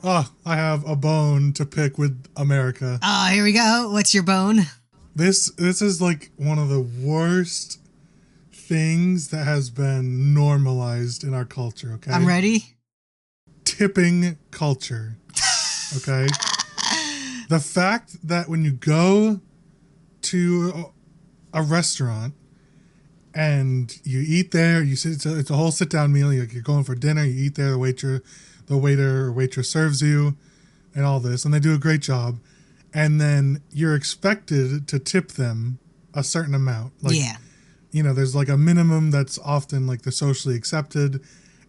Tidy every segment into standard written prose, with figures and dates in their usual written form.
I have a bone to pick with America. Oh, here we go. What's your bone? This is like one of the worst things that has been normalized in our culture, okay? I'm ready. Tipping culture. Okay? The fact that when you go to a restaurant and you eat there, you sit, it's a whole sit down meal, you're going for dinner, you eat there, the waiter or waitress serves you and all this, and they do a great job. And then you're expected to tip them a certain amount. Like, yeah. You know, there's like a minimum that's often like the socially accepted,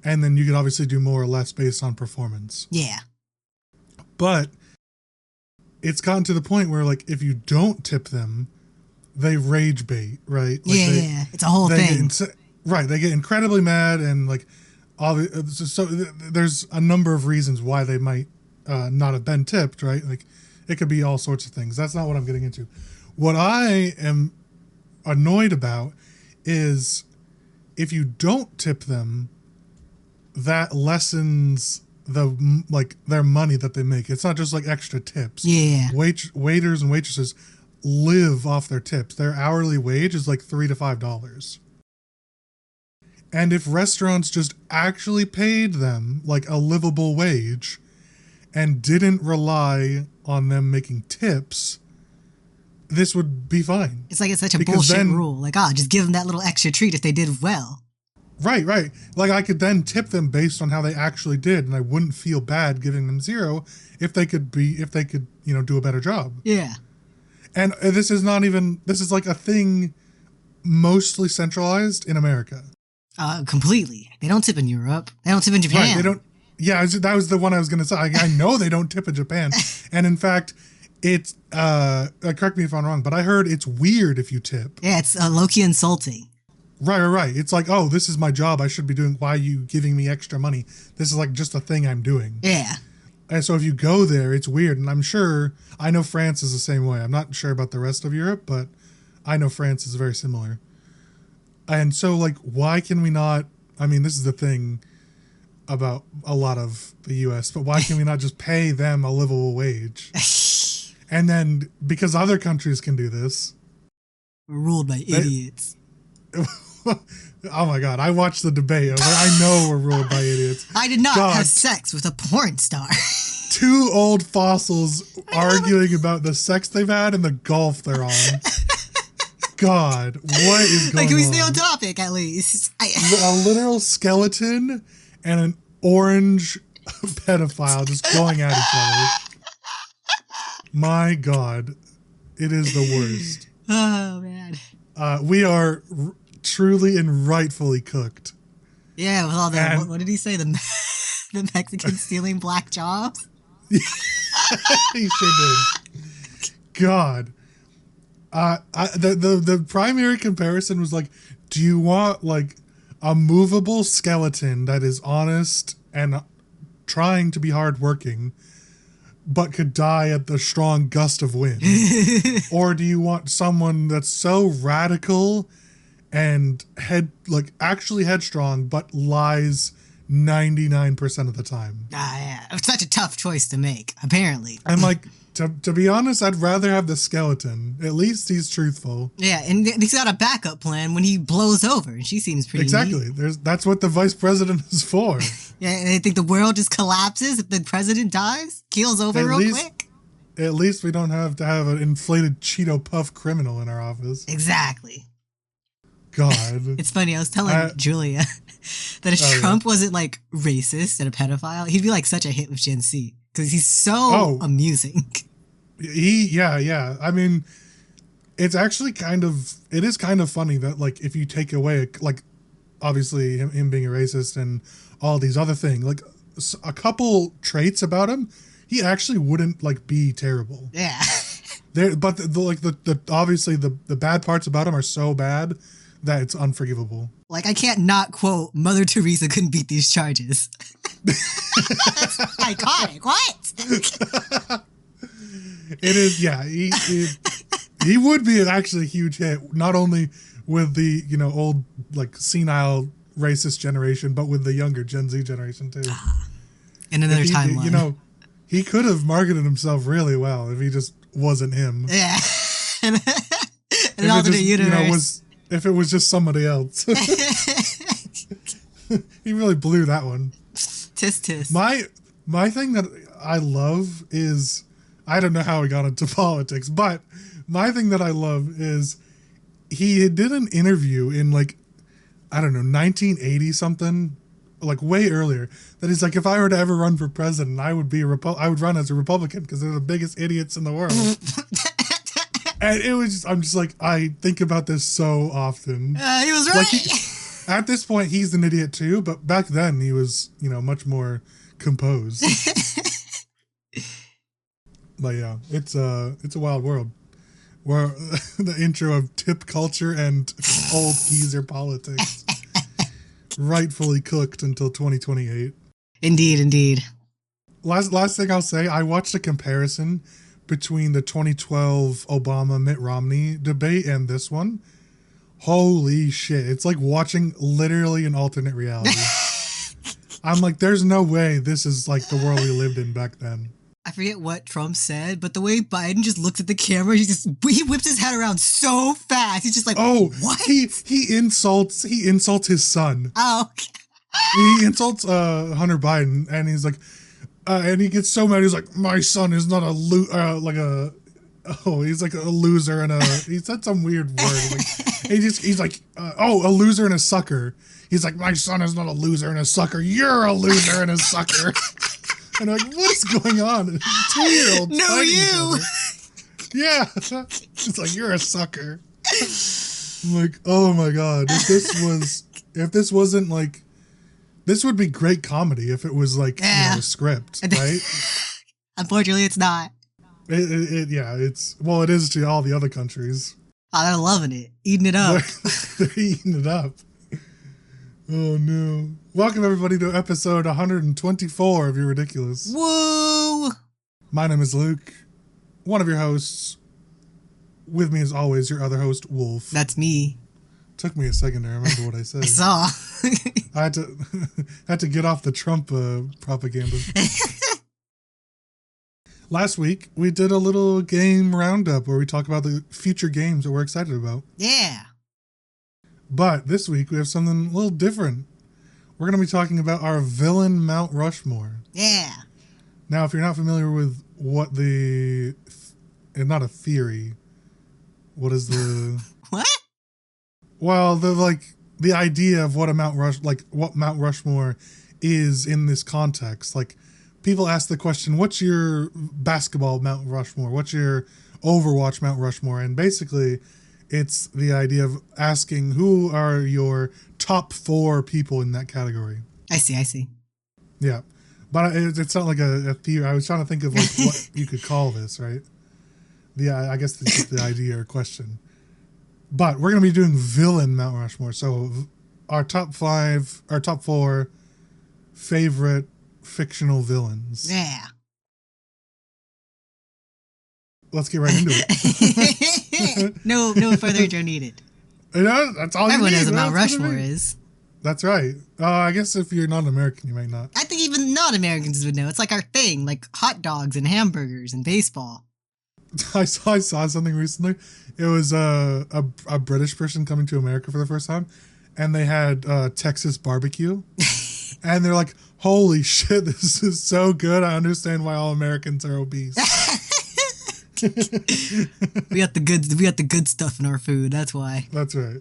and then you can obviously do more or less based on performance. Yeah. But it's gotten to the point where, like, if you don't tip them, they rage bait, right? Like yeah, it's a whole thing. Right, they get incredibly mad, and like, so there's a number of reasons why they might not have been tipped, right? Like, it could be all sorts of things. That's not what I'm getting into. What I am annoyed about is if you don't tip them, that lessens their money that they make. It's not just like extra tips. Yeah. Waiters and waitresses live off their tips. Their hourly wage is like $3 to $5. And if restaurants just actually paid them like a livable wage and didn't rely on them making tips, this would be fine. It's like it's such a bullshit rule. Like, just give them that little extra treat if they did well. Right. Like, I could then tip them based on how they actually did, and I wouldn't feel bad giving them 0 if they could, do a better job. Yeah. And this is like a thing mostly centralized in America. Completely. They don't tip in Europe. They don't tip in Japan. Right, they don't. Yeah, that was the one I was going to say. I know they don't tip in Japan. And in fact, it's, correct me if I'm wrong, but I heard it's weird if you tip. Yeah, it's low-key insulting. Right. It's like, oh, this is my job. I should be doing, why are you giving me extra money? This is like just a thing I'm doing. Yeah. And so if you go there, it's weird. And I know France is the same way. I'm not sure about the rest of Europe, but I know France is very similar. And so, like, why can we not, this is the thing about a lot of the U.S., but why can we not just pay them a livable wage? And then, because other countries can do this. We're ruled by idiots. Oh my God, I watched the debate. I know we're ruled by idiots. I did not have sex with a porn star. 2 old fossils arguing about the sex they've had and the golf they're on. God, what is going on? Can we stay on topic at least? A literal skeleton and an orange pedophile just going at each other. My God, it is the worst. Oh, man. We are truly and rightfully cooked. Yeah, with all the, what did he say? The Mexicans stealing black jobs? He sure did. God. The primary comparison was like, do you want like a movable skeleton that is honest and trying to be hardworking, but could die at the strong gust of wind? Or do you want someone that's so radical and actually headstrong, but lies 99% of the time? Yeah. It's such a tough choice to make, apparently. I'm like, to be honest, I'd rather have the skeleton. At least he's truthful. Yeah, and he's got a backup plan when he blows over, and she seems pretty exactly. neat. That's what the vice president is for. Yeah, and I think the world just collapses if the president dies, keels over quick. At least we don't have to have an inflated Cheeto Puff criminal in our office. Exactly. God. It's funny, I was telling Julia that if Trump wasn't like racist and a pedophile, he'd be like such a hit with Gen Z. Because he's so amusing. Yeah. It's actually it is kind of funny that, like, if you take away, like, obviously him being a racist and all these other things, like, a couple traits about him, he actually wouldn't, like, be terrible. Yeah. But, obviously, the bad parts about him are so bad that it's unforgivable. Like, I can't not quote, Mother Teresa couldn't beat these charges. That's iconic. What? It is, yeah. He would be an actually huge hit, not only with the, old, like, senile racist generation, but with the younger Gen Z generation, too. In another timeline. He could have marketed himself really well if he just wasn't him. Yeah. An alternate universe. If it was just somebody else. He really blew that one. Tis. My thing that I love is, I don't know how he got into politics, but my thing that I love is he did an interview in like, I don't know, 1980 something, like way earlier, that he's like, if I were to ever run for president, I would run as a Republican because they're the biggest idiots in the world. And it was just, I'm just like, I think about this so often. He was right. Like at this point, he's an idiot too, but back then he was, much more composed. But yeah, it's a wild world. Where the intro of tip culture and old geezer politics rightfully cooked until 2028. Indeed. Last thing I'll say, I watched a comparison between the 2012 Obama Mitt Romney debate and this one. Holy shit. It's like watching literally an alternate reality. I'm like, there's no way this is like the world we lived in back then. I forget what Trump said, but the way Biden just looks at the camera, he whips his head around so fast. He's just like, oh, what? He insults his son. Oh, okay. He insults Hunter Biden, and he's like, and he gets so mad. He's like, my son is not a he's like a loser and he said some weird word. Like, he's like, a loser and a sucker. He's like, my son is not a loser and a sucker. You're a loser and a sucker. And I'm like, what's going on? 2-year-old. No, you. Yeah. It's like, you're a sucker. I'm like, oh my God. If this wasn't like, this would be great comedy if it was like, a script, right? Unfortunately, it's not. It is to all the other countries. Oh, they're loving it. Eating it up. They're eating it up. Oh no. Welcome everybody to episode 124 of You're Ridiculous. Woo! My name is Luke, one of your hosts. With me as always, your other host, Wolf. That's me. Took me a second to remember what I said. I saw. I had to get off the Trump propaganda. Last week, we did a little game roundup where we talk about the future games that we're excited about. Yeah. But this week, we have something a little different. We're going to be talking about our villain Mount Rushmore. Yeah. Now, if you're not familiar with what not a theory, what is the... What? Well, the idea of what Mount Rushmore is in this context. Like, people ask the question, what's your basketball Mount Rushmore? What's your Overwatch Mount Rushmore? And basically, it's the idea of asking who are your top 4 people in that category. I see. Yeah. But it's not like a theory. I was trying to think of like what you could call this, right? Yeah, I guess this is the idea or question. But we're going to be doing villain Mount Rushmore. So our top 4 favorite fictional villains. Yeah. Let's get right into it. No further intro needed. That's all. Everyone knows what Mount Rushmore is. That's right. I guess if you're not American, you might not. I think even non-Americans would know. It's like our thing, like hot dogs and hamburgers and baseball. I saw something recently. It was a British person coming to America for the first time, and they had Texas barbecue, and they're like, "Holy shit, this is so good! I understand why all Americans are obese." We got the good stuff in our food. That's why. That's right.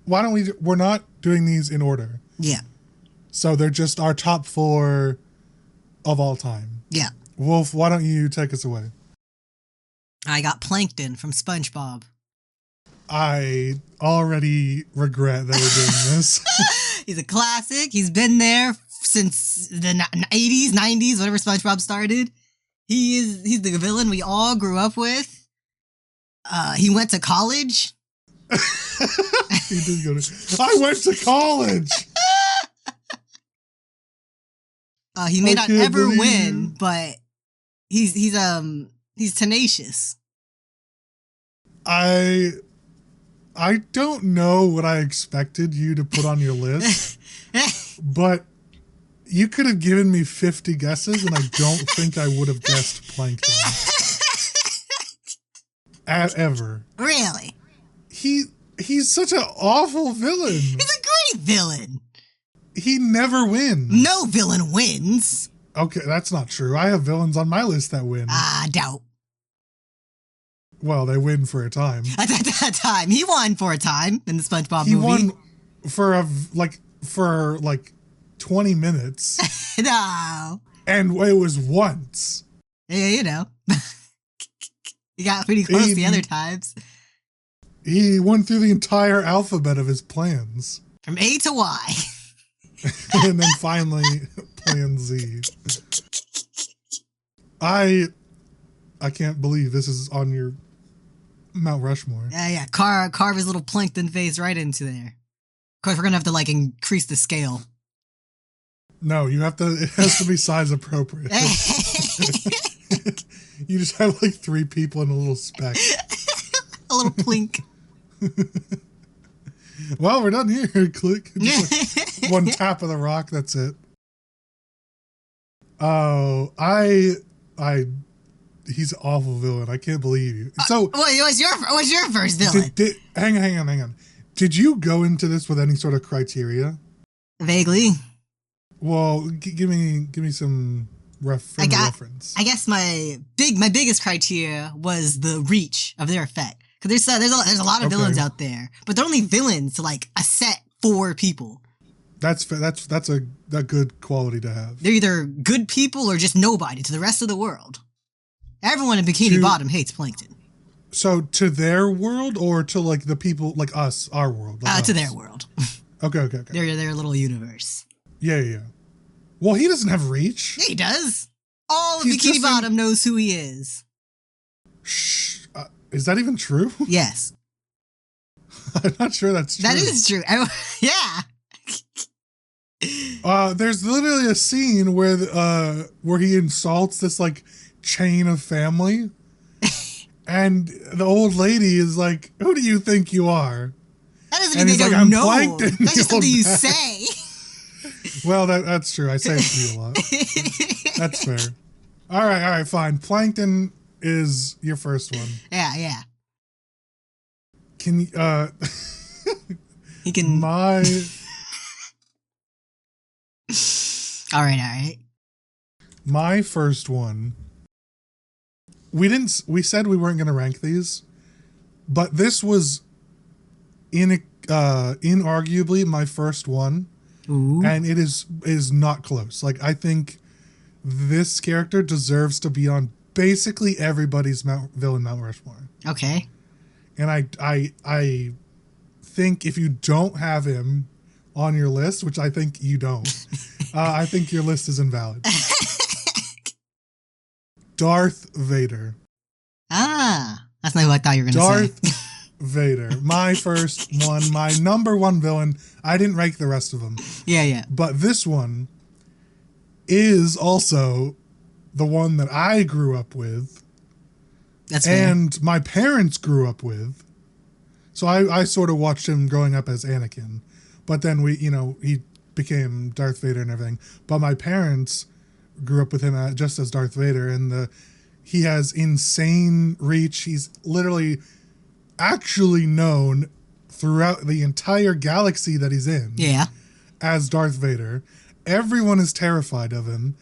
Why don't we're not doing these in order. Yeah. So they're just our top 4 of all time. Yeah. Wolf, why don't you take us away? I got Plankton from SpongeBob. I already regret that we're doing this. He's a classic. He's been there since the 80s, 90s, whenever SpongeBob started. He's the villain we all grew up with. He went to college. He did go to... I went to college! He may not ever win, but he's tenacious. I don't know what I expected you to put on your list, but You could have given me 50 guesses, and I don't think I would have guessed Plankton. Ever. Really? He's such an awful villain. He's a great villain. He never wins. No villain wins. Okay, that's not true. I have villains on my list that win. Doubt. Well, they win for a time. At that time. He won for a time in the SpongeBob movie. He won for 20 minutes. No. And it was once. Yeah, you know. He got pretty close the other times. He went through the entire alphabet of his plans. From A to Y. And then finally, Plan Z. I can't believe this is on your Mount Rushmore. Yeah. Carve his little plankton face right into there. Of course, we're gonna have to increase the scale. No, it has to be size appropriate. You just have 3 people in a little speck. A little plink. Well, we're done here. Click. Just one tap of the rock. That's it. Oh, he's an awful villain. I can't believe you. So, what's your first villain? Hang on. Did you go into this with any sort of criteria? Vaguely. Well, give me some reference. I guess my biggest criteria was the reach of their effect. Because there's a lot of villains out there, but they're only villains to a set 4 people. That's a good quality to have. They're either good people or just nobody to the rest of the world. Everyone in Bikini Bottom hates Plankton. So to their world or to the people like us, our world? To their world. Okay. Their little universe. Yeah. Well, he doesn't have reach. Yeah, he does. All of Bikini Bottom knows who he is. Shh. Is that even true? Yes. I'm not sure that's true. That is true. Yeah. There's literally a scene where he insults this chain of family, and the old lady is like, "Who do you think you are?" That doesn't mean they don't know. Plankton, that's just something you say. Well, that's true. I say it to you a lot. That's fair. All right, fine. Plankton is your first one. Yeah. Can you, he can... My... All right. My first one... We said we weren't going to rank these, but this was inarguably my first one. Ooh. And it is not close. I think this character deserves to be on basically everybody's villain Mount Rushmore. Okay. And I think if you don't have him on your list, which I think you don't, I think your list is invalid. Darth Vader. That's not what I thought you were going to say. Darth Vader. My first one, my number one villain. I didn't rank the rest of them. Yeah. But this one is also the one that I grew up with. That's fair. And my parents grew up with. So I sort of watched him growing up as Anakin. But then he became Darth Vader and everything. But my parents grew up with him just as Darth Vader. And he has insane reach. He's literally actually known throughout the entire galaxy that he's in. Yeah. As Darth Vader. Everyone is terrified of him.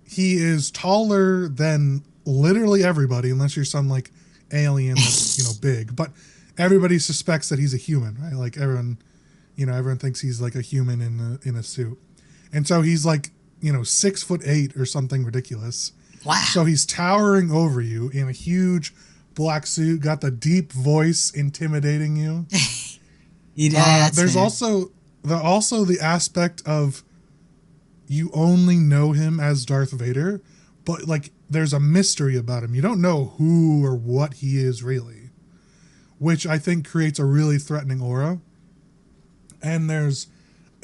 He is taller than literally everybody, unless you're some alien that's big. But everybody suspects that he's a human, right? Everyone thinks he's a human in a suit, and so he's 6'8" or something ridiculous. Wow! So he's towering over you in a huge black suit, got the deep voice, intimidating you. There's also the aspect of you only know him as Darth Vader, but there's a mystery about him. You don't know who or what he is really, which I think creates a really threatening aura. And there's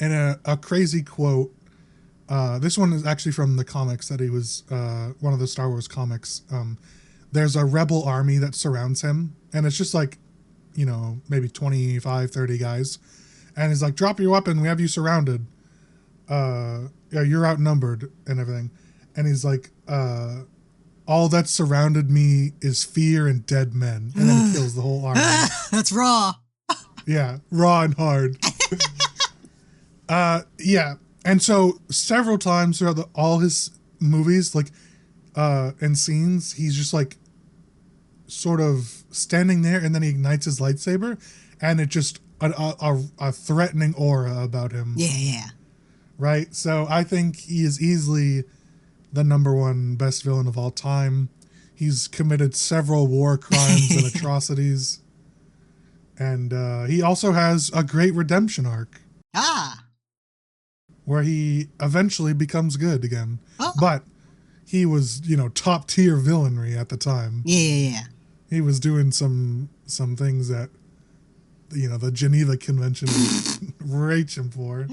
a crazy quote. This one is actually from the comics that he was one of the Star Wars comics. There's a rebel army that surrounds him, and it's just maybe 25, 30 guys. And he's like, drop your weapon, we have you surrounded. yeah, you're outnumbered and everything. And he's like, all that surrounded me is fear and dead men. And then he kills the whole army. That's raw. Yeah, raw and hard. Yeah. And so several times throughout all his movies, like, and scenes, he's just like sort of standing there, and then he ignites his lightsaber, and it just a threatening aura about him. Yeah. Right? So I think he is easily the number one best villain of all time. He's committed several war crimes and atrocities. And he also has a great redemption arc. Where he eventually becomes good again. Oh. But he was, top tier villainry at the time. Yeah. He was doing some things that, the Geneva Convention was reaching for.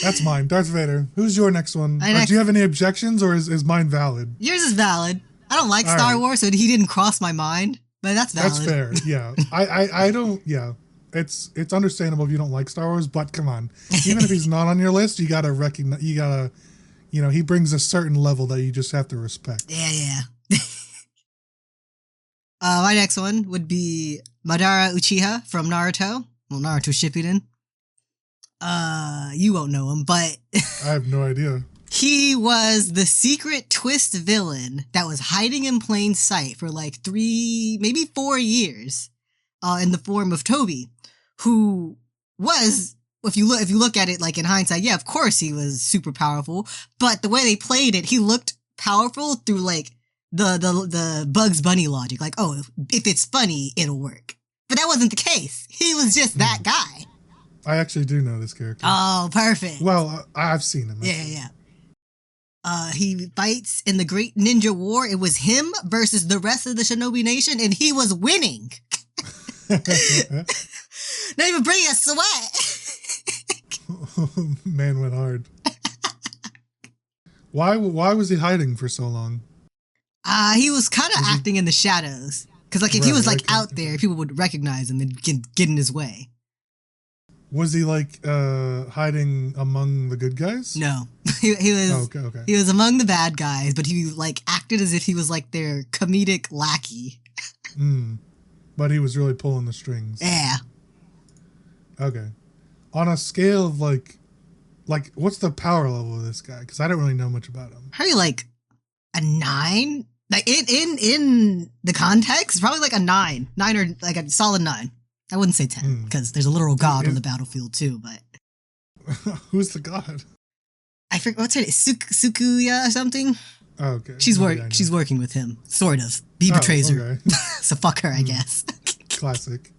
That's mine. Darth Vader. Who's your next one? Do you have any objections, or is mine valid? Yours is valid. I don't like Star Wars, so he didn't cross my mind, but that's valid. That's fair, yeah. I don't, yeah. It's understandable if you don't like Star Wars, but come on. Even if he's not on your list, you gotta recognize, he brings a certain level that you just have to respect. Yeah. My next one would be Madara Uchiha from Naruto. Well, Naruto Shippuden. You won't know him, but I have no idea. He was the secret twist villain that was hiding in plain sight for like 3, maybe 4 years, in the form of Toby, who was, if you look at it like in hindsight, yeah, of course he was super powerful, but the way they played it, he looked powerful through like the Bugs Bunny logic, like, oh, if it's funny, it'll work. But that wasn't the case. He was just that guy. I actually do know this character. Oh, perfect. Well, I've seen him. Yeah. He fights in the Great Ninja War. It was him versus the rest of the Shinobi Nation, and he was winning. Not even bringing a sweat. Man went hard. Why was he hiding for so long? He was kind of acting in the shadows. Because like if he was like out there, people would recognize him and get in his way. Was he like hiding among the good guys? No, he was. Oh, okay. He was among the bad guys, but he like acted as if he was like their comedic lackey. But he was really pulling the strings. Yeah. Okay. On a scale of like what's the power level of this guy? Because I don't really know much about him. Probably like a 9. Like in the context, probably like a 9 or like a solid 9. I wouldn't say 10 because there's a literal god on the battlefield too. But who's the god? I forget what's her name. Sukuya or something. Oh, okay. She's working with him, sort of. He betrays her, so fuck her, I guess. Classic.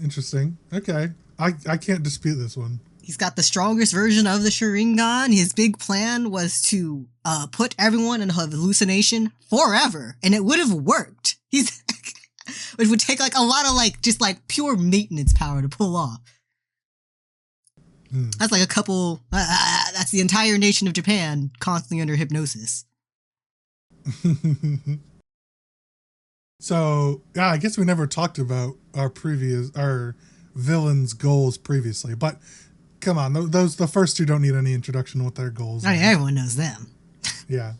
Interesting. Okay, I can't dispute this one. He's got the strongest version of the Sharingan. His big plan was to put everyone in a hallucination forever, and it would have worked. It would take like a lot of like just like pure maintenance power to pull off. That's like a couple. That's the entire nation of Japan constantly under hypnosis. So yeah, I guess we never talked about our villains' goals previously, but come on, the first two don't need any introduction with their goals. I mean, everyone knows them. Yeah,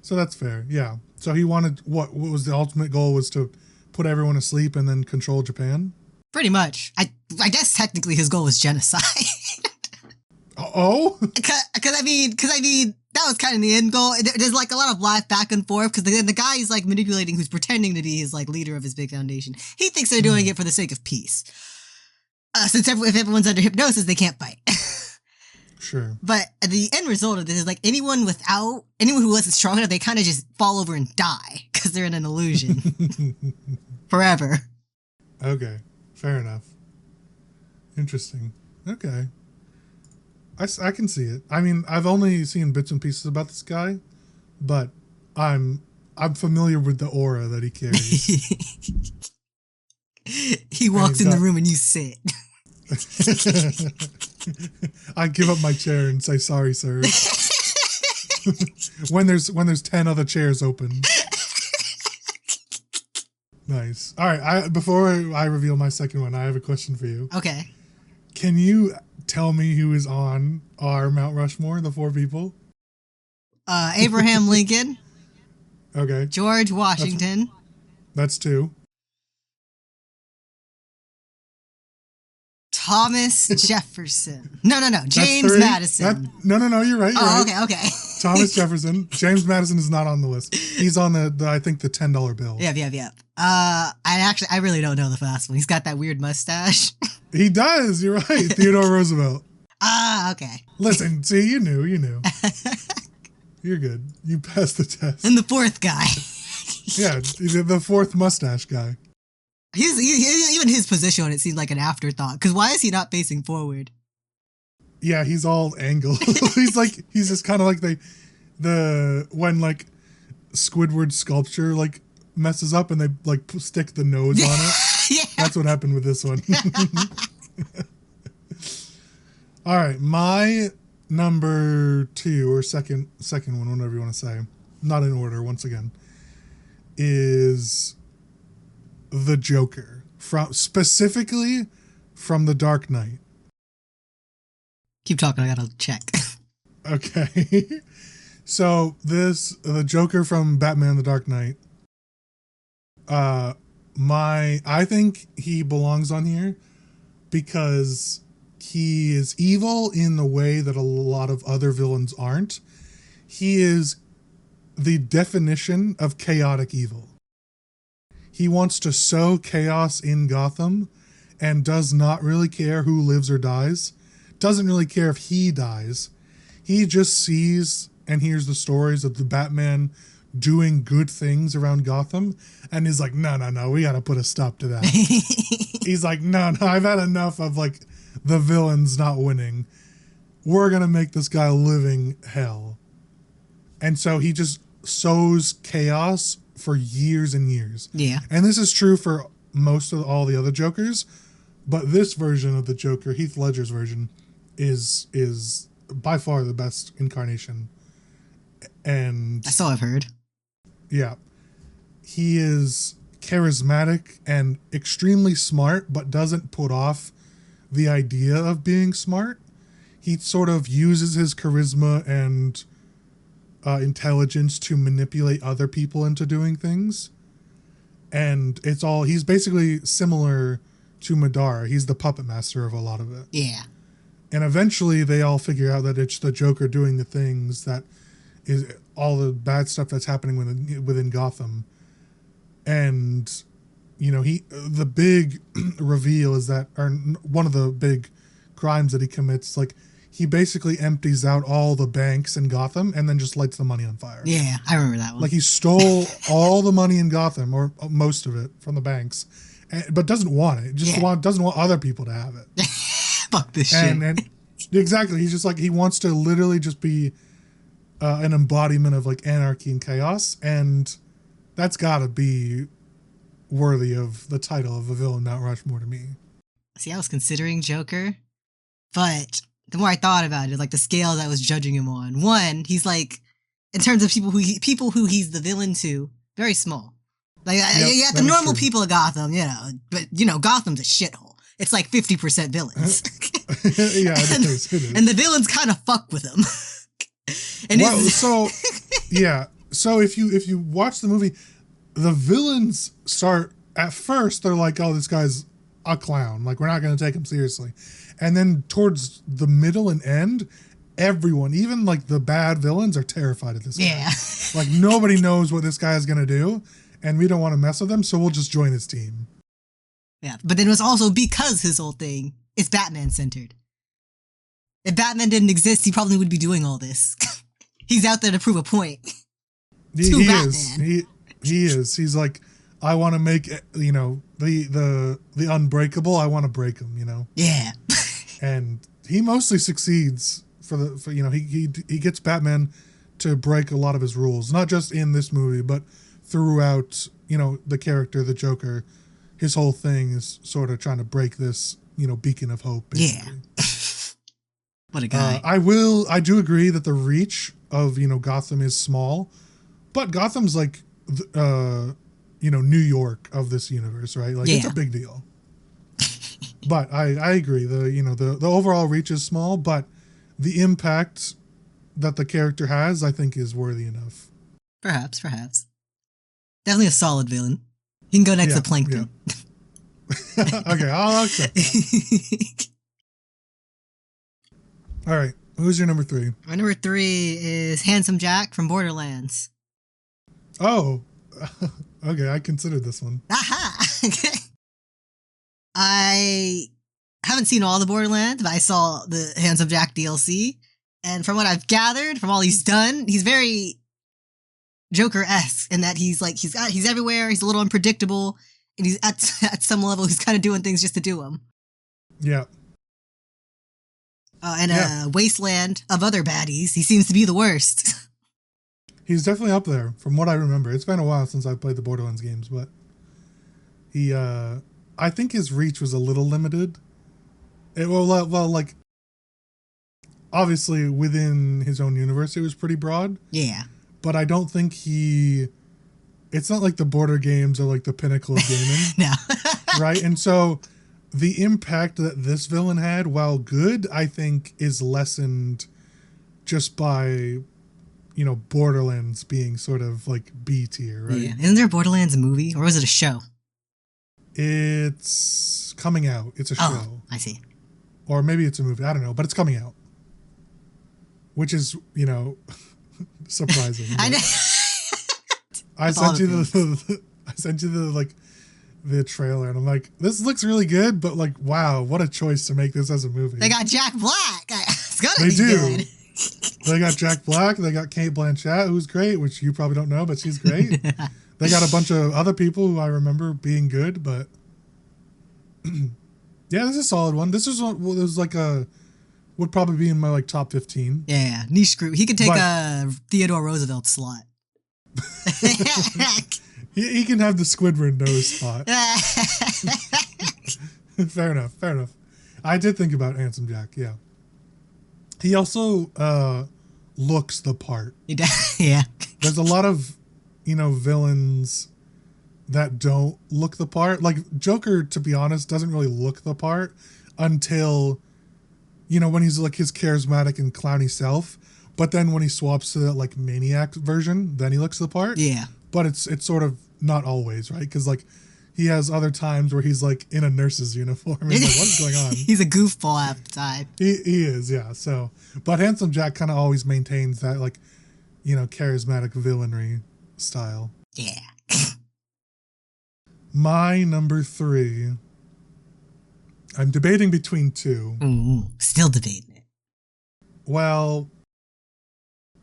so that's fair. Yeah, so he wanted what was the ultimate goal was to put everyone asleep and then control Japan. Pretty much. I guess technically his goal was genocide. Oh? Because I mean, that was kind of the end goal. There's like a lot of life back and forth because the guy he's like manipulating, who's pretending to be his like leader of his big foundation, he thinks they're doing it for the sake of peace. Since if everyone's under hypnosis, they can't fight. Sure. But the end result of this is like anyone who wasn't strong enough, they kind of just fall over and die because they're in an illusion forever. Okay, fair enough. Interesting. Okay. I can see it. I mean, I've only seen bits and pieces about this guy, but I'm familiar with the aura that he carries. He walks in the room and you sit. I give up my chair and say, sorry, sir. when there's 10 other chairs open. Nice. All right. Before I reveal my second one, I have a question for you. Okay. Can you tell me who is on our Mount Rushmore, the 4 people. Abraham Lincoln. Okay. George Washington. That's 2. Thomas Jefferson. No. James 3. Madison. No, you're right. You're right. Okay. Thomas Jefferson. James Madison is not on the list. He's on the I think the $10 bill. Yeah. I really don't know the last one. He's got that weird mustache. He does. You're right. Theodore Roosevelt. Okay. Listen, see, you knew. You're good. You passed the test. And the 4th guy. Yeah, the 4th mustache guy. Even his position on it seemed like an afterthought. Because why is he not facing forward? Yeah, he's all angled. he's just kind of like when like Squidward's sculpture like messes up and they like stick the nose on it. Yeah. That's what happened with this one. All right, my number 2 or second one, whatever you want to say, not in order once again, is the Joker, specifically from The Dark Knight. Keep talking, I gotta check. Okay. So the Joker from Batman The Dark Knight, I think he belongs on here because he is evil in the way that a lot of other villains aren't. He is the definition of chaotic evil. He wants to sow chaos in Gotham and does not really care who lives or dies. Doesn't really care if he dies. He just sees and hears the stories of the Batman doing good things around Gotham and is like, no, we gotta put a stop to that. He's like, no, I've had enough of like the villains not winning. We're gonna make this guy living hell. And so he just sows chaos for years and years. Yeah. And this is true for most of all the other Jokers, but this version of the Joker, Heath Ledger's version, is by far the best incarnation. And that's all I've heard. Yeah. He is charismatic and extremely smart, but doesn't put off the idea of being smart. He sort of uses his charisma and intelligence to manipulate other people into doing things. And he's basically similar to Madara. He's the puppet master of a lot of it. Yeah. And eventually they all figure out that it's the Joker doing the things that is all the bad stuff that's happening within Gotham. And, the big reveal is that, or one of the big crimes that he commits, like, he basically empties out all the banks in Gotham and then just lights the money on fire. Yeah, I remember that one. Like, he stole all the money in Gotham, or most of it, from the banks, but doesn't want it. Doesn't want other people to have it. Fuck this shit. And exactly, he's just like, he wants to literally just be an embodiment of, like, anarchy and chaos, and that's gotta be worthy of the title of a villain Mount Rushmore to me. See, I was considering Joker, but the more I thought about it, like the scale that I was judging him on, one, he's like, in terms of people who he's the villain to, very small. Like, you got the normal people of Gotham, but Gotham's a shithole. It's like 50% villains. Yeah, it is. And the villains kind of fuck with him. So if you watch the movie, the villains start at first, they're like, oh, this guy's a clown, like, we're not going to take him seriously. And then towards the middle and end, everyone, even like the bad villains, are terrified of this guy. Yeah. Like, nobody knows what this guy is going to do, and we don't want to mess with him, so we'll just join his team. Yeah, but then it was also because his whole thing is Batman-centered. If Batman didn't exist, he probably would be doing all this. He's out there to prove a point. He is. He's like, I want to make, the unbreakable, I want to break him, Yeah. And he mostly succeeds he gets Batman to break a lot of his rules, not just in this movie, but throughout, the character, the Joker. His whole thing is sort of trying to break this, beacon of hope, basically. Yeah. What a guy. I do agree that the reach of, Gotham is small, but Gotham's like, New York of this universe, right? Like, It's a big deal. But I agree. The overall reach is small, but the impact that the character has, I think, is worthy enough. Perhaps. Definitely a solid villain. He can go next to Plankton. Yeah. Okay, I'll accept that. All right, who's your number 3? My number 3 is Handsome Jack from Borderlands. Oh, okay, I considered this one. Aha! I haven't seen all the Borderlands, but I saw the Handsome Jack DLC, and from what I've gathered from all he's done, he's very Joker-esque in that he's everywhere, he's a little unpredictable, and he's at some level he's kind of doing things just to do them. Yeah. A wasteland of other baddies, he seems to be the worst. He's definitely up there, from what I remember. It's been a while since I played the Borderlands games, but he, I think his reach was a little limited. Obviously within his own universe, it was pretty broad. Yeah. But I don't think it's not like the Border games are like the pinnacle of gaming. No. Right? And so the impact that this villain had, while good, I think is lessened just by, Borderlands being sort of like B tier, right? Yeah. Isn't there a Borderlands movie, or was it a show? It's coming out. It's a show. I see. Or maybe it's a movie. I don't know, but it's coming out. Which is, surprising. I know. I sent you the trailer, and I'm like, this looks really good, but like, wow, what a choice to make this as a movie. They got Jack Black. It's gotta They be do. good. They got Jack Black. They got Kate Blanchett, who's great, which you probably don't know, but she's great. They got a bunch of other people who I remember being good, but yeah, this is a solid one. This was like would probably be in my like top 15. Yeah, niche group. He could take a Theodore Roosevelt slot. He can have the Squidward nose spot. Fair enough. I did think about Handsome Jack, yeah. He also looks the part. He does, yeah. There's a lot of, villains that don't look the part. Like, Joker, to be honest, doesn't really look the part until, when he's like his charismatic and clowny self. But then when he swaps to that like maniac version, then he looks the part. Yeah. But it's sort of not always, right? Because like he has other times where he's like in a nurse's uniform and he's like, what's going on? He's a goofball half the time. He is, yeah. So, but Handsome Jack kind of always maintains that like, charismatic villainry style. Yeah. My number 3. I'm debating between 2. Still debating it. Well,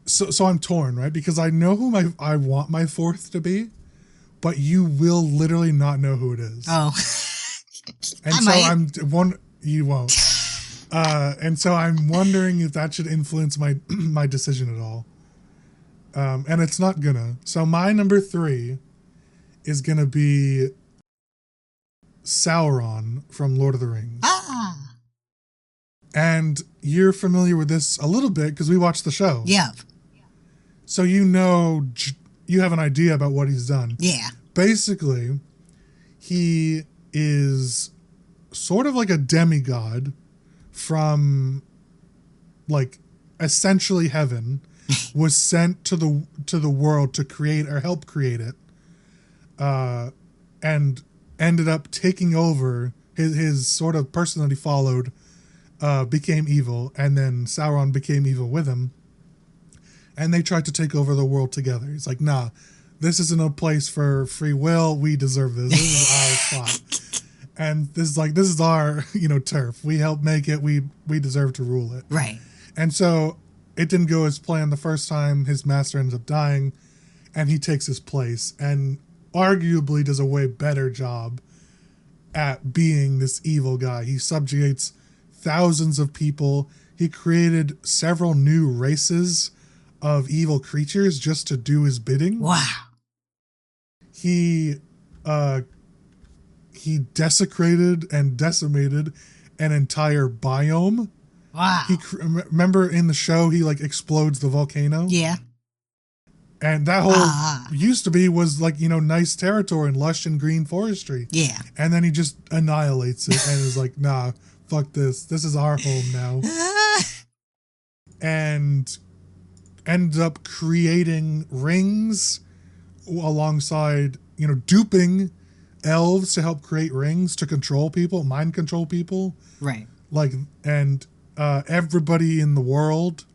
so I'm torn, right? Because I know who I want my 4th to be, but you will literally not know who it is. Oh. And you won't. And so I'm wondering if that should influence my decision at all. And it's not gonna. So my number 3 is gonna be Sauron from Lord of the Rings. Ah. And you're familiar with this a little bit because we watched the show. Yeah. So you have an idea about what he's done. Yeah. Basically, he is sort of like a demigod from like essentially heaven, was sent to the world to create or help create it, and ended up taking over. His sort of person that he followed became evil, and then Sauron became evil with him. And they tried to take over the world together. He's like, nah, this isn't a place for free will. We deserve this. This is our spot. And this is our, turf. We helped make it. We deserve to rule it. Right. And so it didn't go as planned the first time. His master ends up dying, and he takes his place and arguably does a way better job at being this evil guy. He subjugates thousands of people. He created several new races of evil creatures just to do his bidding. Wow. He desecrated and decimated an entire biome. Wow. Remember in the show he like explodes the volcano? Yeah. And that whole used to be was like, nice territory and lush and green forestry. Yeah. And then he just annihilates it and is like, nah, fuck this. This is our home now. And ends up creating rings alongside, duping elves to help create rings to control people, mind control people. Right. Like, and everybody in the world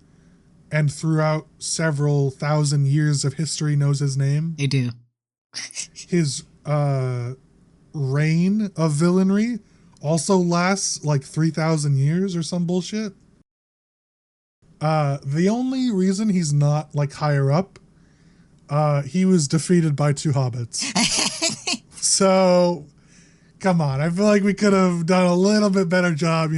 and throughout several thousand years of history knows his name. They do. His reign of villainy also lasts like 3,000 years or some bullshit. The only reason he's not like higher up, he was defeated by 2 hobbits. So, come on. I feel like we could have done a little bit better job,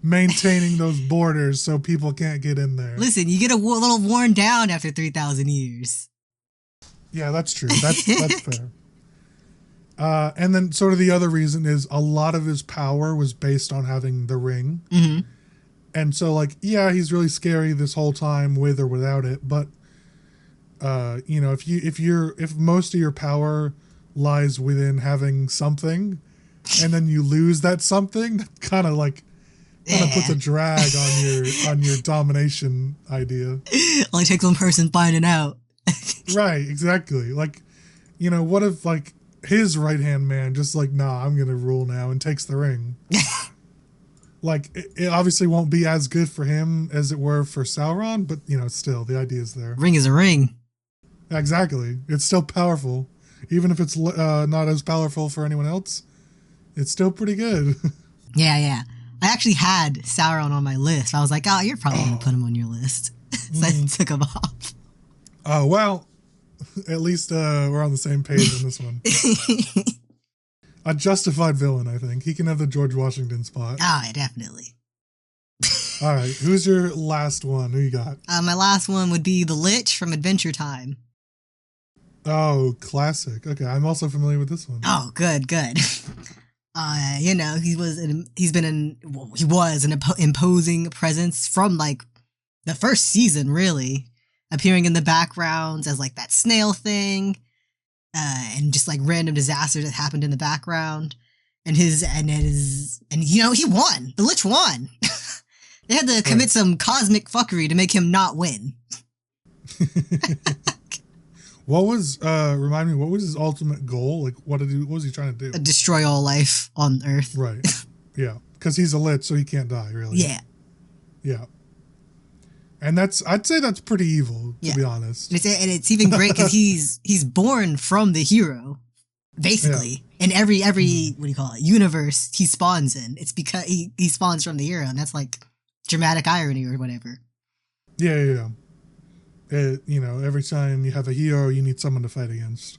maintaining those borders so people can't get in there. Listen, you get a little worn down after 3,000 years. Yeah, that's true. That's fair. And then sort of the other reason is a lot of his power was based on having the ring. Mm-hmm. And so, like, yeah, he's really scary this whole time with or without it. But, if most of your power lies within having something, and then you lose that something, that kind of puts a drag on your domination idea. Only takes one person finding out. Right, exactly. Like, what if like his right hand man just like, nah, I'm gonna rule now, and takes the ring. Like, it obviously won't be as good for him as it were for Sauron, but still the idea is there. Ring is a ring. Exactly, it's still powerful, even if it's not as powerful for anyone else. It's still pretty good. Yeah. I actually had Sauron on my list. I was like, oh, you're probably going to put him on your list. So I took him off. Oh, well, at least we're on the same page on this one. A justified villain, I think. He can have the George Washington spot. Oh, yeah, definitely. All right, who's your last one? Who you got? My last one would be the Lich from Adventure Time. Oh, classic. Okay, I'm also familiar with this one. Oh, good. He was an imposing presence from like the first season, really, appearing in the backgrounds as like that snail thing, and just like random disasters that happened in the background. And he won. The Lich won. They had to commit some cosmic fuckery to make him not win. What was remind me? What was his ultimate goal? Like, what was he trying to do? Destroy all life on Earth. Right. Yeah, because he's a Lich, so he can't die. Really. Yeah. And I'd say that's pretty evil, to be honest. And it's even great because he's born from the hero, basically. In every what do you call it, universe he spawns in. It's because he spawns from the hero, and that's like dramatic irony or whatever. Yeah. Every time you have a hero, you need someone to fight against.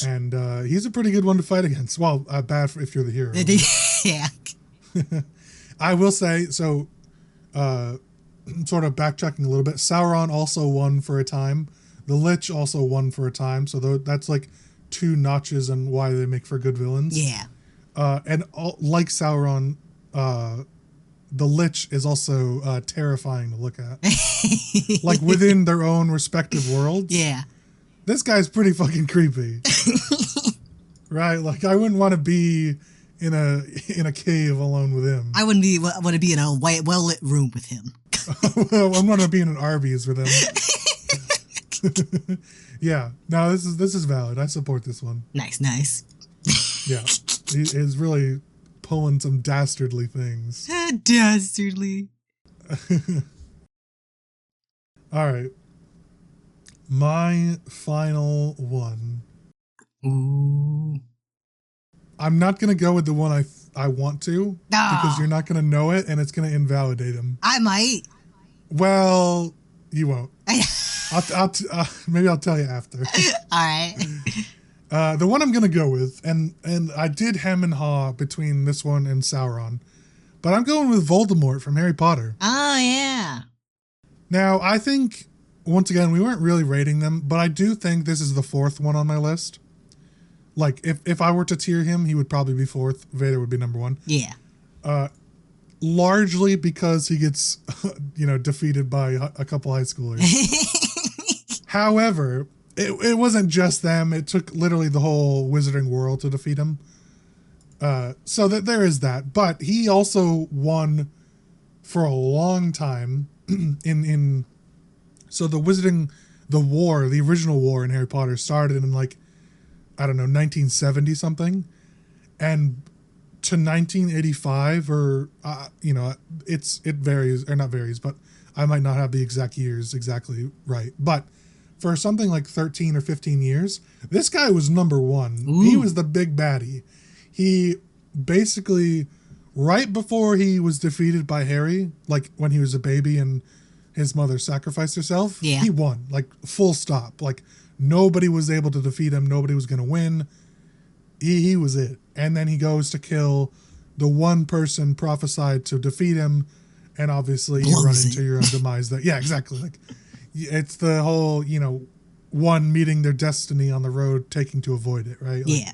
And he's a pretty good one to fight against. Well, bad if you're the hero. Yeah. I will say, so, sort of backtracking a little bit, Sauron also won for a time. The Lich also won for a time. So that's like 2 notches on why they make for good villains. Yeah. And like Sauron, the Lich is also terrifying to look at. Like, within their own respective worlds. Yeah. This guy's pretty fucking creepy. Right? Like, I wouldn't want to be in a cave alone with him. I wouldn't want to be in a well-lit room with him. Well, I'm going to be in an Arby's with him. Yeah. No, this is valid. I support this one. Nice. Yeah. He is really pulling some dastardly things. Dastardly. All right. My final one. Ooh. I'm not going to go with the one I want to, because you're not going to know it and it's going to invalidate him. I might. Well, you won't. Maybe I'll tell you after. All right. The one I'm going to go with, and I did hem and haw between this one and Sauron, but I'm going with Voldemort from Harry Potter. Oh, yeah. Now, I think, once again, we weren't really rating them, but I do think this is the 4th one on my list. Like, if I were to tier him, he would probably be 4th. Vader would be number 1. Yeah. Largely because he gets, defeated by a couple high schoolers. However, it wasn't just them. It took literally the whole wizarding world to defeat him. So that there is that. But he also won for a long time so the original war in Harry Potter started in like, I don't know, 1970 something. And to 1985 or, it varies, or not varies, but I might not have the exact years exactly right. But for something like 13 or 15 years, this guy was number one. Ooh. He was the big baddie. He basically, right before he was defeated by Harry, like when he was a baby and his mother sacrificed herself, he won, like full stop. Like nobody was able to defeat him. Nobody was going to win. He was it. And then he goes to kill the one person prophesied to defeat him. And obviously you run into your own demise. Yeah, exactly. Like it's the whole, one meeting their destiny on the road, taking to avoid it, right? Like, yeah.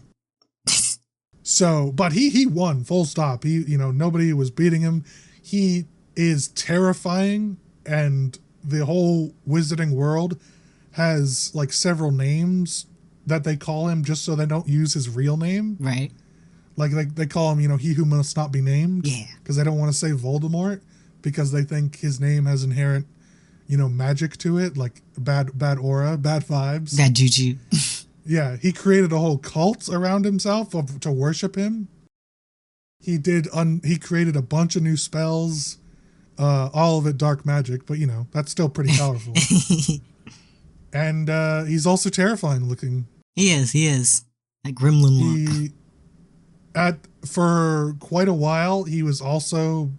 So, but he won, full stop. Nobody was beating him. He is terrifying, and the whole wizarding world has like several names that they call him just so they don't use his real name. Right. Like they call him, he who must not be named. Yeah. Because they don't want to say Voldemort, because they think his name has inherent, magic to it, like bad aura, bad vibes. Bad juju. Yeah, he created a whole cult around himself to worship him. He created a bunch of new spells, all of it dark magic, but that's still pretty powerful. And he's also terrifying looking. He is. That gremlin look. For quite a while, he was also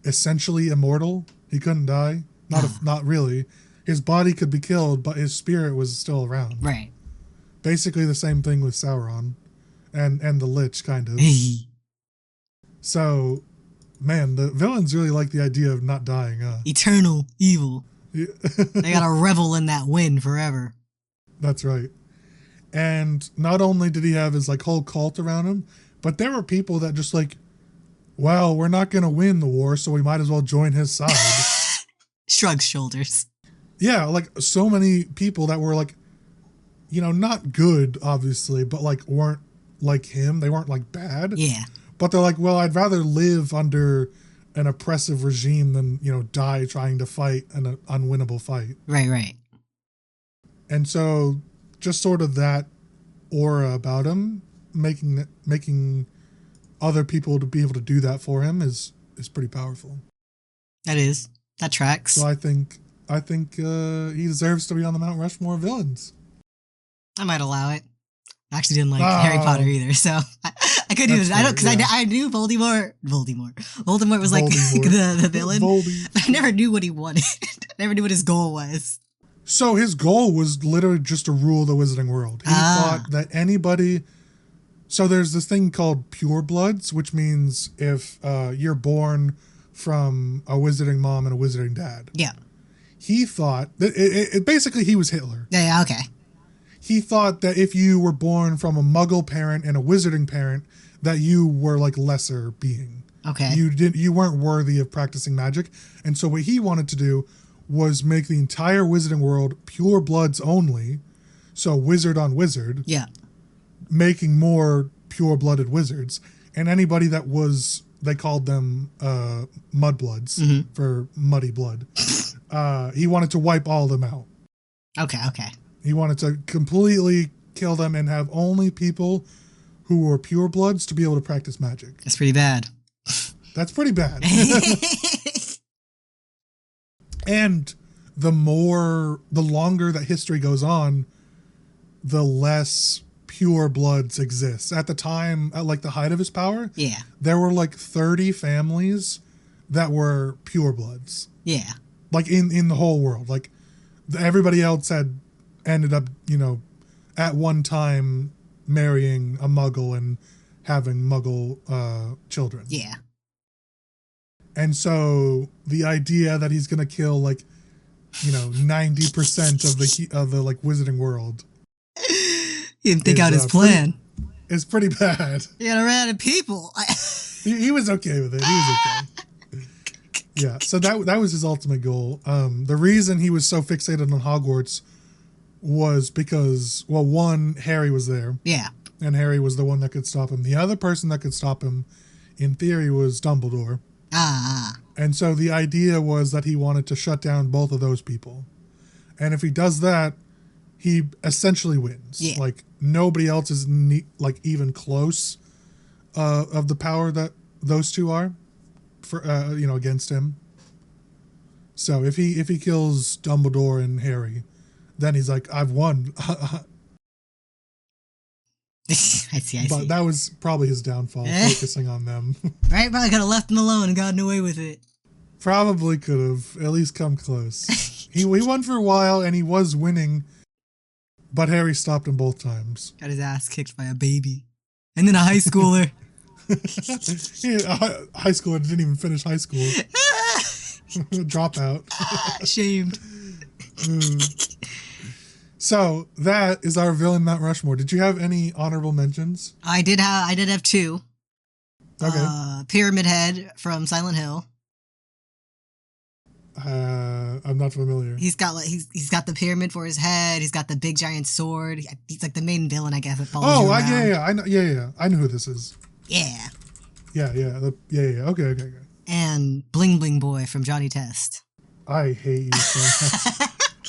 essentially immortal. He couldn't die. Not really. His body could be killed, but his spirit was still around. Right. Basically the same thing with Sauron and the Lich, kind of. So, man, the villains really like the idea of not dying. Eternal evil. Yeah. They gotta revel in that win forever. That's right. And not only did he have his like whole cult around him, but there were people that just like, well, we're not going to win the war, so we might as well join his side. Shrugs shoulders. Yeah, like so many people that were like, not good, obviously, but like weren't like him. They weren't like bad. Yeah. But they're like, well, I'd rather live under an oppressive regime than, die trying to fight an unwinnable fight. Right. And so just sort of that aura about him, making other people to be able to do that for him is pretty powerful. That tracks. So I think he deserves to be on the Mount Rushmore Villains. I might allow it. I actually didn't like Harry Potter either, so I couldn't even. I don't, because I knew Voldemort was like the villain. I never knew what he wanted. I never knew what his goal was. So his goal was literally just to rule the wizarding world. He thought that anybody. So there's this thing called purebloods, which means if you're born from a wizarding mom and a wizarding dad. Yeah. He thought that basically he was Hitler. Yeah. Okay. He thought that if you were born from a Muggle parent and a wizarding parent, that you were like lesser being. Okay. You weren't worthy of practicing magic. And so what he wanted to do was make the entire wizarding world pure bloods only. So wizard on wizard. Yeah. Making more pure-blooded wizards. And anybody that was, they called them mudbloods for muddy blood. He wanted to wipe all of them out. Okay. He wanted to completely kill them and have only people who were purebloods to be able to practice magic. That's pretty bad. That's pretty bad. And the longer that history goes on, the less pure bloods exist. At the time, at like the height of his power, there were like 30 families that were pure bloods. Yeah. Like in the whole world. Like everybody else had ended up, at one time marrying a Muggle and having Muggle children. Yeah. And so the idea that he's going to kill like, 90% of the like wizarding world. He didn't think out his plan. It's pretty bad. He got ran out of people. He was okay with it. He was okay. Yeah. So that was his ultimate goal. The reason he was so fixated on Hogwarts was because, well, one, Harry was there. Yeah. And Harry was the one that could stop him. The other person that could stop him, in theory, was Dumbledore. Ah. And so the idea was that he wanted to shut down both of those people. And if he does that, he essentially wins. Yeah. Like, nobody else is, even close of the power that those two are, for against him. So if he kills Dumbledore and Harry, then he's like, I've won. I see. But that was probably his downfall, focusing on them. Right? Probably could have left him alone and gotten away with it. Probably could have at least come close. He won for a while, and he was winning, but Harry stopped him both times. Got his ass kicked by a baby. And then a high schooler. A high schooler didn't even finish high school. Dropout. Shamed. So that is our villain Mount Rushmore. Did you have any honorable mentions? I did have two. Okay. Pyramid Head from Silent Hill. I'm not familiar. He's got the pyramid for his head. He's got the big giant sword. He's like the main villain, I guess. That follows you around. I know. Yeah. I know who this is. Yeah. Yeah. Okay. And Bling Bling Boy from Johnny Test. I hate you so much.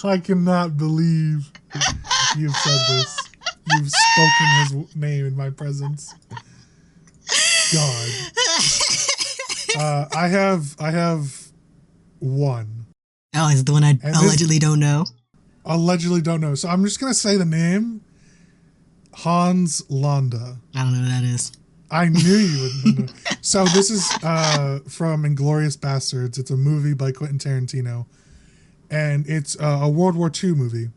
I cannot believe you've said this. You've spoken his name in my presence. God. I have one. Oh, is it the one I allegedly don't know? Allegedly don't know. So I'm just going to say the name. Hans Landa. I don't know who that is. I knew you wouldn't know. So this is from Inglourious Bastards. It's a movie by Quentin Tarantino. And it's a World War II movie.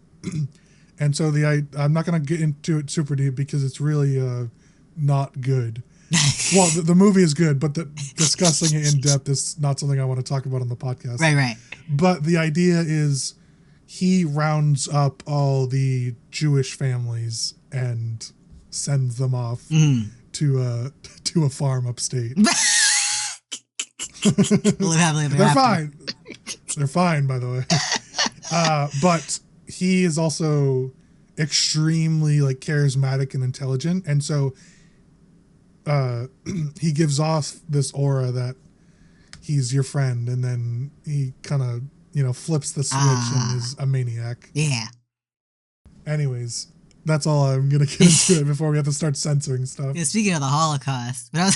And so I'm not going to get into it super deep because it's really not good. Well, the movie is good, but discussing it in depth is not something I want to talk about on the podcast. Right. But the idea is he rounds up all the Jewish families and sends them off to a farm upstate. They're fine. They're fine, by the way. But he is also extremely charismatic and intelligent, and so he gives off this aura that he's your friend, and then he kind of flips the switch and is a maniac. Yeah. Anyways, that's all I'm gonna get into it before we have to start censoring stuff. Yeah, speaking of the Holocaust, when I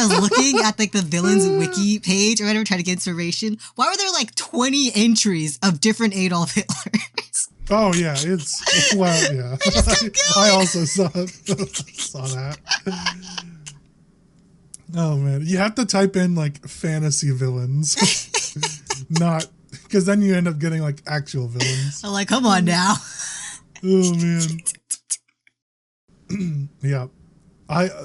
was looking at the villains wiki page or whatever, trying to get inspiration, why were there 20 entries of different Adolf Hitlers? Oh yeah, it's yeah. I also saw that. Oh man, you have to type in fantasy villains, not because then you end up getting actual villains. I'm come on now. Oh man. Yeah.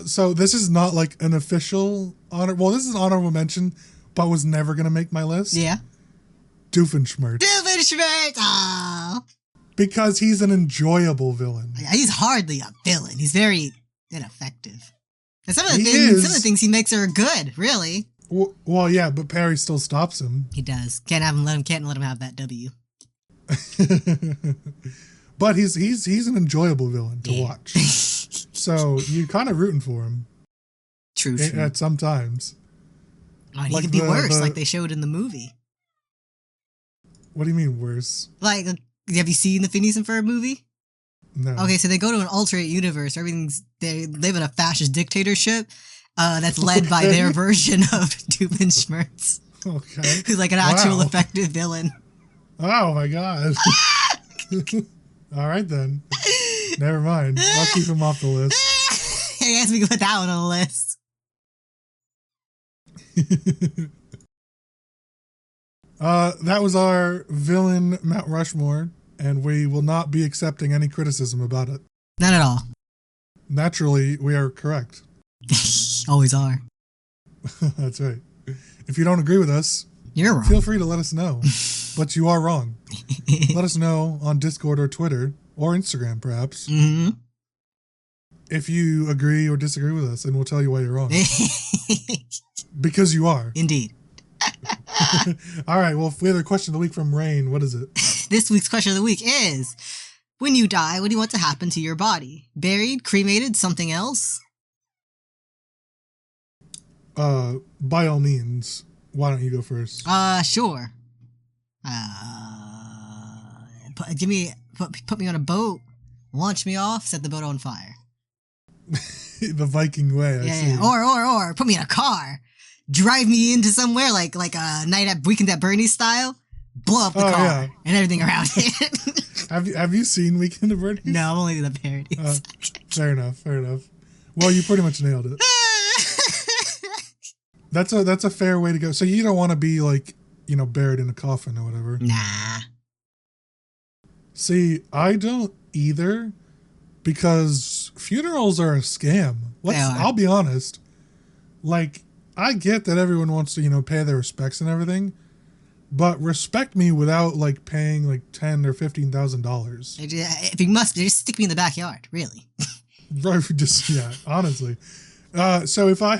So this is not an official honor. Well, this is an honorable mention, but was never gonna make my list. Yeah. Doofenshmirtz. Oh. Because he's an enjoyable villain. Yeah, he's hardly a villain. He's very ineffective. And some of the things he makes are good, really. Well, yeah, but Perry still stops him. He does. Can't let him have that W. But he's an enjoyable villain to watch. So you're kind of rooting for him. True. At some times. Oh, he could be worse, like they showed in the movie. What do you mean worse? Have you seen the Phineas and Ferb movie? No. Okay, so they go to an alternate universe. They live in a fascist dictatorship that's led by their version of Doofenshmirtz. Okay. Who's an actual effective villain. Oh my god. All right then. Never mind. I'll keep him off the list. I guess we can put that one on the list. That was our villain Mount Rushmore, and we will not be accepting any criticism about it. Not at all. Naturally, we are correct. Always are. That's right. If you don't agree with us, you're wrong. Feel free to let us know. But you are wrong. Let us know on Discord or Twitter or Instagram, perhaps. Mm-hmm. If you agree or disagree with us, and we'll tell you why you're wrong. Because you are. Indeed. All right. Well, we have a question of the week from Rain. What is it? This week's question of the week is, When you die, what do you want to happen to your body? Buried, cremated, something else? By all means, why don't you go first? Sure. Put me on a boat, launch me off, set the boat on fire. The Viking way, I see. Yeah. Or put me in a car, drive me into somewhere like a night at Weekend at Bernie's style, blow up the car and everything around it. Have you seen Weekend at Bernie's? No, I'm only the parodies. Fair enough. Well, you pretty much nailed it. That's a fair way to go. So you don't want to be like, buried in a coffin or whatever. Nah. See, I don't either, because funerals are a scam. I'll be honest. Like, I get that everyone wants to, pay their respects and everything, but respect me without like paying like $10,000 or $15,000. If you must, just stick me in the backyard. Really. Honestly. So if I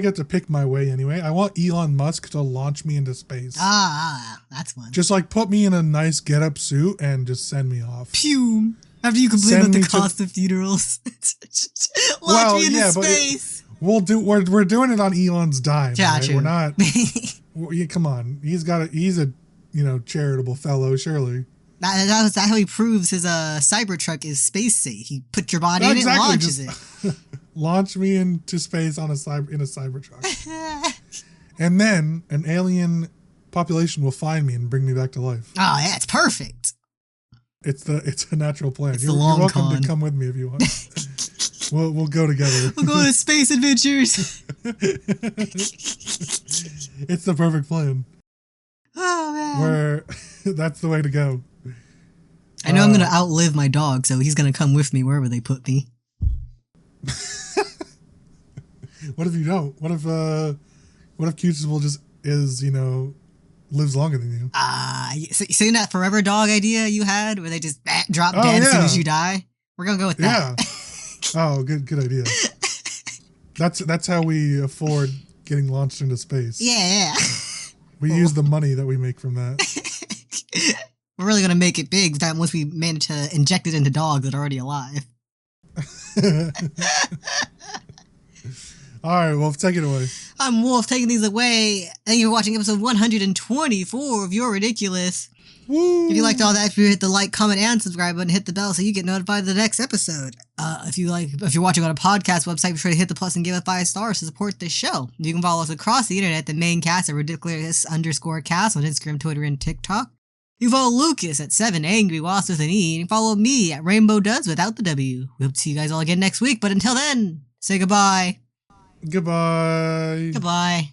get to pick my way anyway, I want Elon Musk to launch me into space. That's one. Just like put me in a nice get-up suit and just send me off. Pew! After you complain about the cost of funerals. Launch me into space. We're doing it on Elon's dime. Yeah, right? true. We're not. Come on, he's a charitable fellow, surely. That's how he proves his Cybertruck is space safe. He put your body in it and launches it. Launch me into space in a Cybertruck. And then an alien population will find me and bring me back to life. Oh, yeah, it's perfect. It's a natural plan. You're welcome to come with me if you want. We'll go together. We'll go on space adventures. It's the perfect plan. Oh, man. That's the way to go. I know I'm going to outlive my dog, so he's going to come with me wherever they put me. What if you don't? What if Cutesable just is, lives longer than you? So in that forever dog idea you had, where they just drop dead as soon as you die? We're going to go with that. Yeah. Oh, good idea. That's how we afford getting launched into space. Yeah. We use the money that we make from that. We're really going to make it big once we manage to inject it into dogs that are already alive. All right, Wolf, take it away. I'm Wolf, taking these away. Thank you for watching episode 124 of You're Ridiculous. Woo! If you liked all that, if you hit the like, comment, and subscribe button, hit the bell so you get notified of the next episode. If you're watching on a podcast website, be sure to hit the plus and give it 5 stars to support this show. You can follow us across the internet, the main cast at ridiculous_cast on Instagram, Twitter, and TikTok. You can follow Lucas at 7angry with an E, and you can follow me at Rainbow Does without the W. We hope to see you guys all again next week, but until then, say goodbye. Goodbye. Goodbye.